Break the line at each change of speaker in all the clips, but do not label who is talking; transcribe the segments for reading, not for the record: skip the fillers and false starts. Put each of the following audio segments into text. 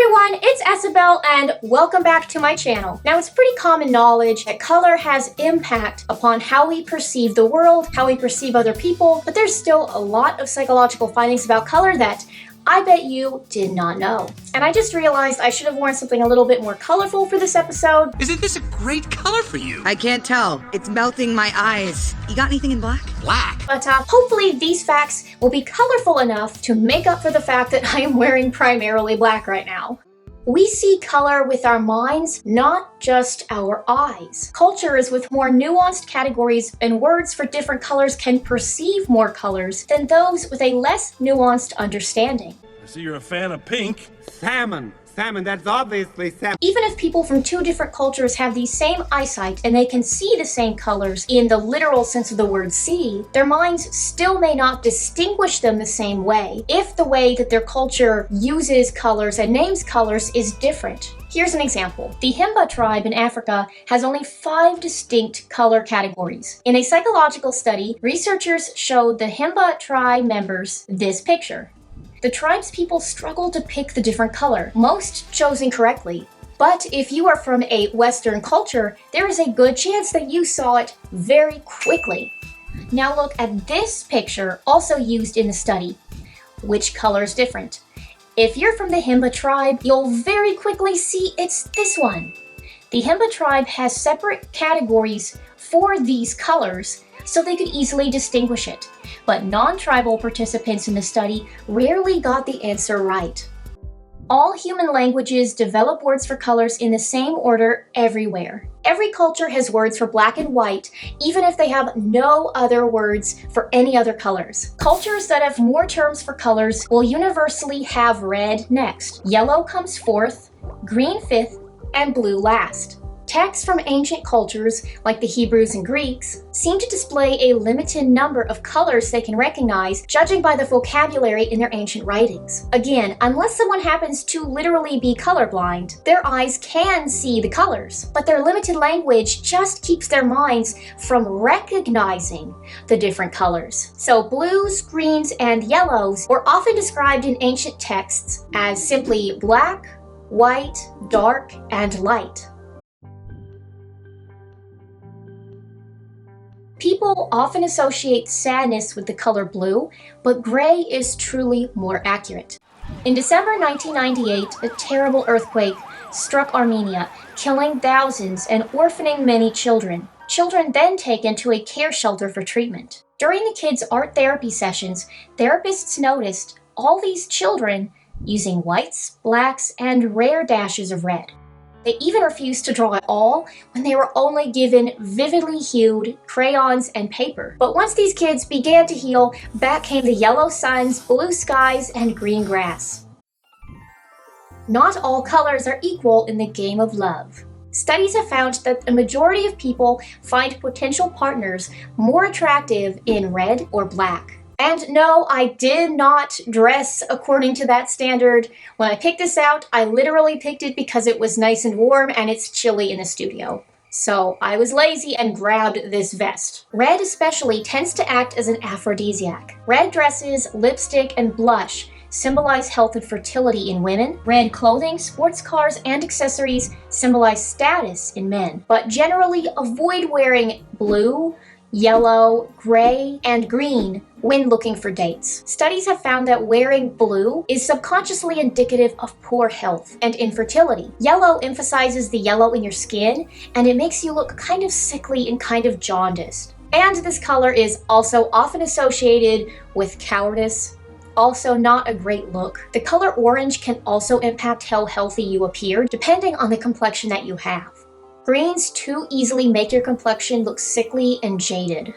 everyone, it's Esabelle and welcome back to my channel. Now, it's pretty common knowledge that color has impact upon how we perceive the world, how we perceive other people, but there's still a lot of psychological findings about color that I bet you did not know. And I just realized I should have worn something a little bit more colorful for this episode.
Isn't this a great color for you?
I can't tell. It's melting my eyes. You got anything in black?
Black?
But hopefully these facts will be colorful enough to make up for the fact that I am wearing primarily black right now. We see color with our minds, not just our eyes. Cultures with more nuanced categories and words for different colors can perceive more colors than those with a less nuanced understanding.
I see you're a fan of pink.
Salmon. Salmon, that's obviously salmon.
Even if people from two different cultures have the same eyesight and they can see the same colors in the literal sense of the word see, their minds still may not distinguish them the same way if the way that their culture uses colors and names colors is different. Here's an example. The Himba tribe in Africa has only 5 distinct color categories. In a psychological study, researchers showed the Himba tribe members this picture. The tribe's people struggled to pick the different color. Most chose incorrectly. But if you are from a Western culture, there is a good chance that you saw it very quickly. Now look at this picture, also used in the study. Which color is different? If you're from the Himba tribe, you'll very quickly see it's this one. The Himba tribe has separate categories for these colors, so they could easily distinguish it. But non-tribal participants in the study rarely got the answer right. All human languages develop words for colors in the same order everywhere. Every culture has words for black and white, even if they have no other words for any other colors. Cultures that have more terms for colors will universally have red next, yellow comes fourth, green fifth, and blue last. Texts from ancient cultures, like the Hebrews and Greeks, seem to display a limited number of colors they can recognize, judging by the vocabulary in their ancient writings. Again, unless someone happens to literally be colorblind, their eyes can see the colors, but their limited language just keeps their minds from recognizing the different colors. So blues, greens, and yellows were often described in ancient texts as simply black, white, dark, and light. People often associate sadness with the color blue, but gray is truly more accurate. In December 1998, a terrible earthquake struck Armenia, killing thousands and orphaning many children. Children then taken to a care shelter for treatment. During the kids' art therapy sessions, therapists noticed all these children using whites, blacks, and rare dashes of red. They even refused to draw at all when they were only given vividly hued crayons and paper. But once these kids began to heal, back came the yellow suns, blue skies, and green grass. Not all colors are equal in the game of love. Studies have found that the majority of people find potential partners more attractive in red or black. And no, I did not dress according to that standard. When I picked this out, I literally picked it because it was nice and warm and it's chilly in the studio. So I was lazy and grabbed this vest. Red especially tends to act as an aphrodisiac. Red dresses, lipstick, and blush symbolize health and fertility in women. Red clothing, sports cars, and accessories symbolize status in men. But generally avoid wearing blue, yellow, gray, and green when looking for dates. Studies have found that wearing blue is subconsciously indicative of poor health and infertility. Yellow emphasizes the yellow in your skin, and it makes you look kind of sickly and kind of jaundiced. And this color is also often associated with cowardice. Also not a great look. The color orange can also impact how healthy you appear, depending on the complexion that you have. Greens too easily make your complexion look sickly and jaded.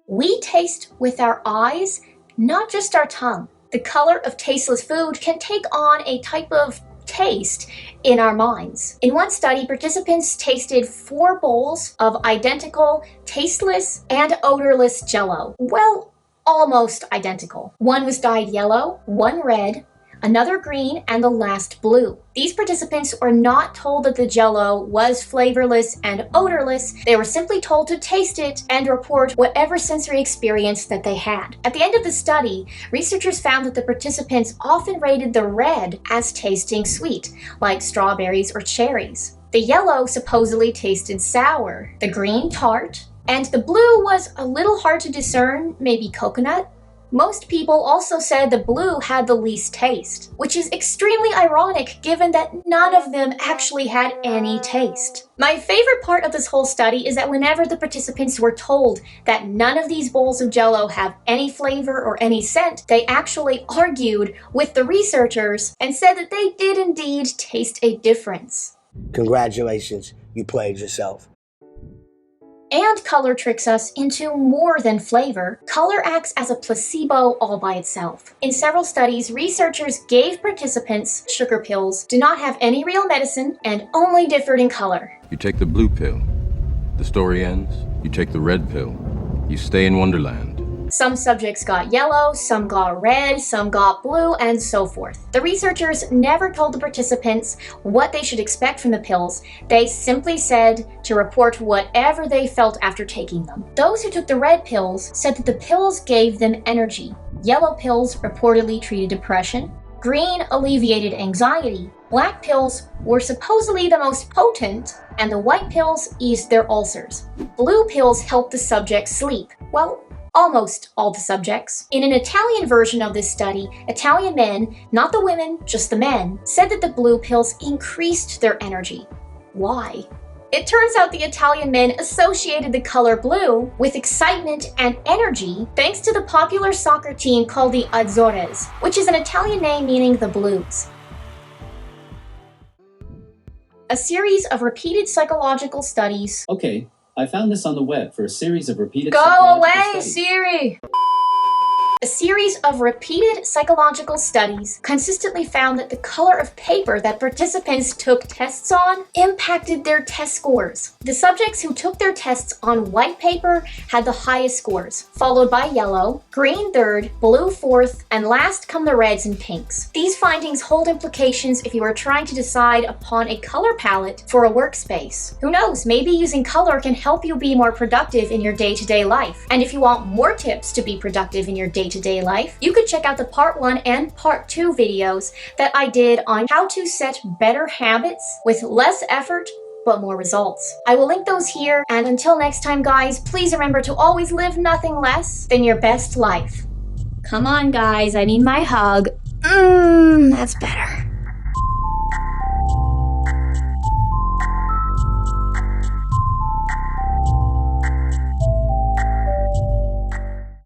We taste with our eyes, not just our tongue. The color of tasteless food can take on a type of taste in our minds. In one study, participants tasted 4 bowls of identical, tasteless, and odorless Jell-O. Well, almost identical. One was dyed yellow, one red, another green, and the last blue. These participants were not told that the Jell-O was flavorless and odorless. They were simply told to taste it and report whatever sensory experience that they had. At the end of the study, researchers found that the participants often rated the red as tasting sweet, like strawberries or cherries. The yellow supposedly tasted sour, the green tart, and the blue was a little hard to discern, maybe coconut. Most people also said the blue had the least taste, which is extremely ironic given that none of them actually had any taste. My favorite part of this whole study is that whenever the participants were told that none of these bowls of Jell-O have any flavor or any scent, they actually argued with the researchers and said that they did indeed taste a difference.
Congratulations, you played yourself.
And color tricks us into more than flavor. Color acts as a placebo all by itself. In several studies, researchers gave participants sugar pills, did not have any real medicine, and only differed in color.
You take the blue pill, the story ends. You take the red pill, you stay in Wonderland.
Some subjects got yellow, some got red, some got blue, and so forth. The researchers never told the participants what they should expect from the pills. They simply said to report whatever they felt after taking them. Those who took the red pills said that the pills gave them energy. Yellow pills reportedly treated depression. Green alleviated anxiety. Black pills were supposedly the most potent, and the white pills eased their ulcers. Blue pills helped the subjects sleep. Well, almost all the subjects. In an Italian version of this study, Italian men, not the women, just the men, said that the blue pills increased their energy. Why? It turns out the Italian men associated the color blue with excitement and energy thanks to the popular soccer team called the Azzurres, which is an Italian name meaning the blues. A series of repeated psychological studies.
Okay, I found this on the web for a series of repeated
Go
psychological
away,
studies.
Siri! A series of repeated psychological studies consistently found that the color of paper that participants took tests on impacted their test scores. The subjects who took their tests on white paper had the highest scores, followed by yellow, green third, blue fourth, and last come the reds and pinks. These findings hold implications if you are trying to decide upon a color palette for a workspace. Who knows, maybe using color can help you be more productive in your day-to-day life. And if you want more tips to be productive in your day-to-day life, you could check out the part 1 and part 2 videos that I did on how to set better habits with less effort but more results. I will link those here, and until next time guys, please remember to always live nothing less than your best life. Come on guys, I need my hug. That's better.